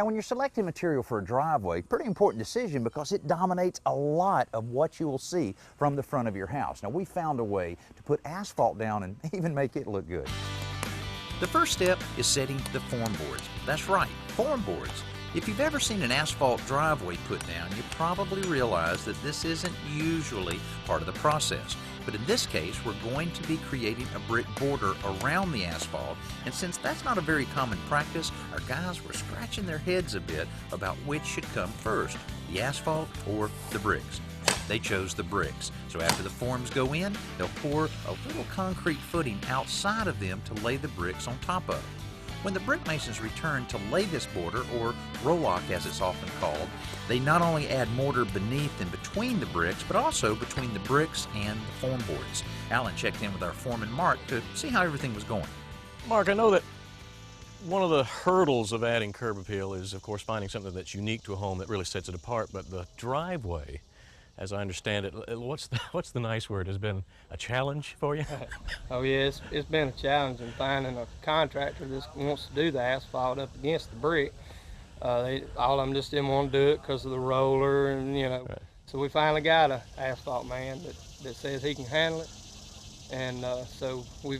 Now, when you're selecting material for a driveway, pretty important decision because it dominates a lot of what you will see from the front of your house. Now, we found a way to put asphalt down and even make it look good. The first step is setting the form boards. That's right, form boards. If you've ever seen an asphalt driveway put down, you probably realize that this isn't usually part of the process. But in this case, we're going to be creating a brick border around the asphalt, and since that's not a very common practice, our guys were scratching their heads a bit about which should come first, the asphalt or the bricks. They chose the bricks, so after the forms go in, they'll pour a little concrete footing outside of them to lay the bricks on top of. When the brick masons return to lay this border, or roll-lock as it's often called, they not only add mortar beneath and between the bricks, but also between the bricks and the form boards. Alan checked in with our foreman Mark to see how everything was going. Mark, I know that one of the hurdles of adding curb appeal is, of course, finding something that's unique to a home that really sets it apart, but the driveway, as I understand it, what's the nice word, has been a challenge for you? Oh yeah, it's been a challenge in finding a contractor that wants to do the asphalt up against the brick. All of them just didn't want to do it because of the roller, and Right. So we finally got an asphalt man that says he can handle it, and so we're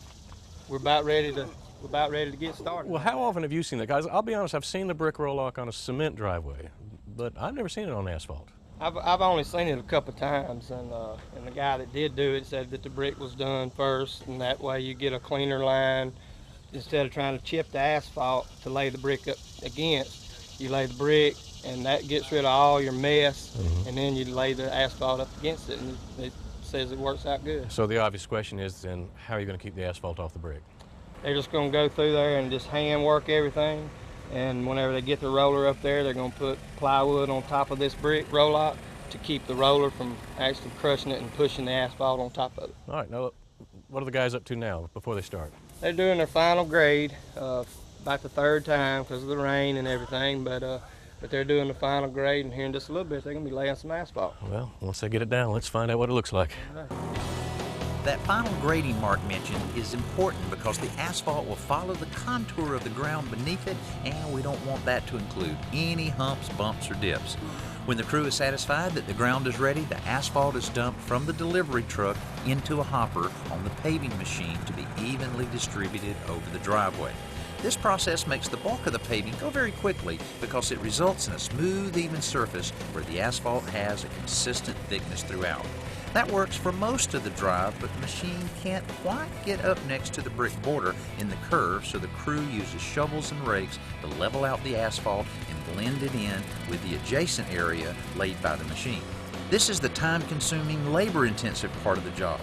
about ready to get started. Well, how often have you seen that, guys? I'll be honest, I've seen the brick roll-lock on a cement driveway, but I've never seen it on asphalt. I've only seen it a couple times, and the guy that did do it said that the brick was done first, and that way you get a cleaner line instead of trying to chip the asphalt to lay the brick up against. You lay the brick, and that gets rid of all your mess, and then you lay the asphalt up against it, and it says it works out good. So the obvious question is then, how are you going to keep the asphalt off the brick? They're just going to go through there and just hand work everything. And whenever they get the roller up there, they're going to put plywood on top of this brick roll-lock to keep the roller from actually crushing it and pushing the asphalt on top of it. All right, now what are the guys up to now before they start? They're doing their final grade, about the third time because of the rain and everything, but they're doing the final grade, and here in just a little bit they're going to be laying some asphalt. Well, once they get it down, let's find out what it looks like. All right. That final grading Mark mentioned is important because the asphalt will follow the contour of the ground beneath it, and we don't want that to include any humps, bumps, or dips. When the crew is satisfied that the ground is ready, the asphalt is dumped from the delivery truck into a hopper on the paving machine to be evenly distributed over the driveway. This process makes the bulk of the paving go very quickly because it results in a smooth, even surface where the asphalt has a consistent thickness throughout. That works for most of the drive, but the machine can't quite get up next to the brick border in the curve, so the crew uses shovels and rakes to level out the asphalt and blend it in with the adjacent area laid by the machine. This is the time-consuming, labor-intensive part of the job.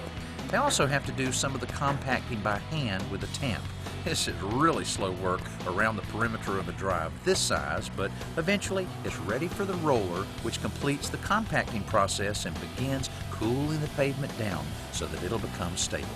They also have to do some of the compacting by hand with a tamp. This is really slow work around the perimeter of a drive this size, but eventually it's ready for the roller, which completes the compacting process and begins cooling the pavement down so that it'll become stable.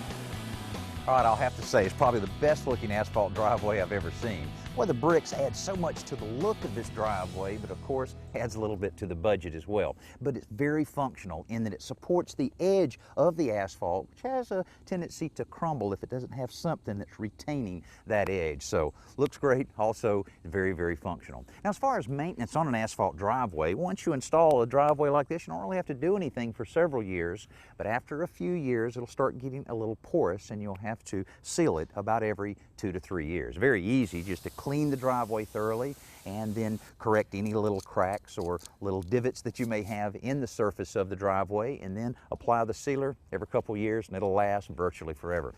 All right, I'll have to say, it's probably the best looking asphalt driveway I've ever seen. Well, the bricks add so much to the look of this driveway, but of course adds a little bit to the budget as well. But it's very functional in that it supports the edge of the asphalt, which has a tendency to crumble if it doesn't have something that's retaining that edge. So looks great, also very, very functional. Now, as far as maintenance on an asphalt driveway, once you install a driveway like this, you don't really have to do anything for several years, but after a few years, it'll start getting a little porous and you'll have to seal it about every 2 to 3 years. Very easy just to clean the driveway thoroughly and then correct any little cracks or little divots that you may have in the surface of the driveway, and then apply the sealer every couple years and it'll last virtually forever.